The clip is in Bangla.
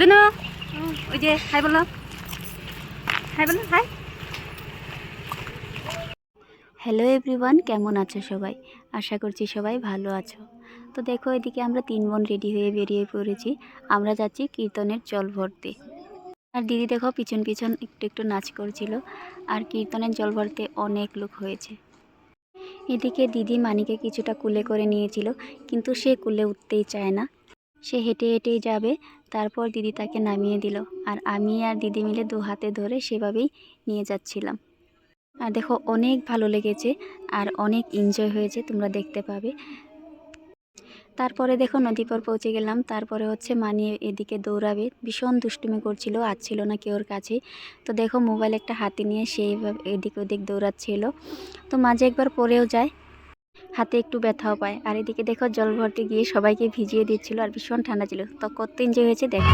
দুনু ওই যে হাই বলো, হাই বলো, হাই। হ্যালো এভরিওয়ান, কেমন আছো সবাই? আশা করছি সবাই ভালো আছো। তো দেখো, এদিকে আমরা 3 বোন রেডি হয়ে বেরিয়ে পড়েছি। আমরা যাচ্ছি কীর্তনের জল ভরতে। আর দিদি দেখো পিছন পিছন একটু একটু নাচ করছিল। আর কীর্তনের জল ভরতে অনেক লোক হয়েছে। এদিকে দিদি মানিকে কিছুটা কুলে করে নিয়েছিল, কিন্তু সে কুলে উঠতেই চায় না। সে হেঁটে হেঁটেই যাবে। তারপর দিদি তাকে নামিয়ে দিল, আর আমি আর দিদি মিলে 2 হাতে ধরে সেভাবেই নিয়ে যাচ্ছিলাম। আর দেখো অনেক ভালো লেগেছে আর অনেক এনজয় হয়েছে, তোমরা দেখতে পাবে। তারপরে দেখো নদী পার পৌঁছে গেলাম। তারপরে হচ্ছে মানি এদিকে দৌড়াবে, ভীষণ দুষ্টুমি করছিল, আসছিল না কেউর কাছে। তো দেখো মোবাইল একটা হাতে নিয়ে সেই এদিক ওদিক দৌড়াচ্ছিল। তো মাঝে একবার পড়েও যায়, হাতে একটু ব্যথাও পায়। আর এদিকে দেখো জল ভরতে গিয়ে সবাইকে ভিজিয়ে দিচ্ছিল, আর ভীষণ ঠান্ডা ছিল। তো কত এনজয় হয়েছে দেখো।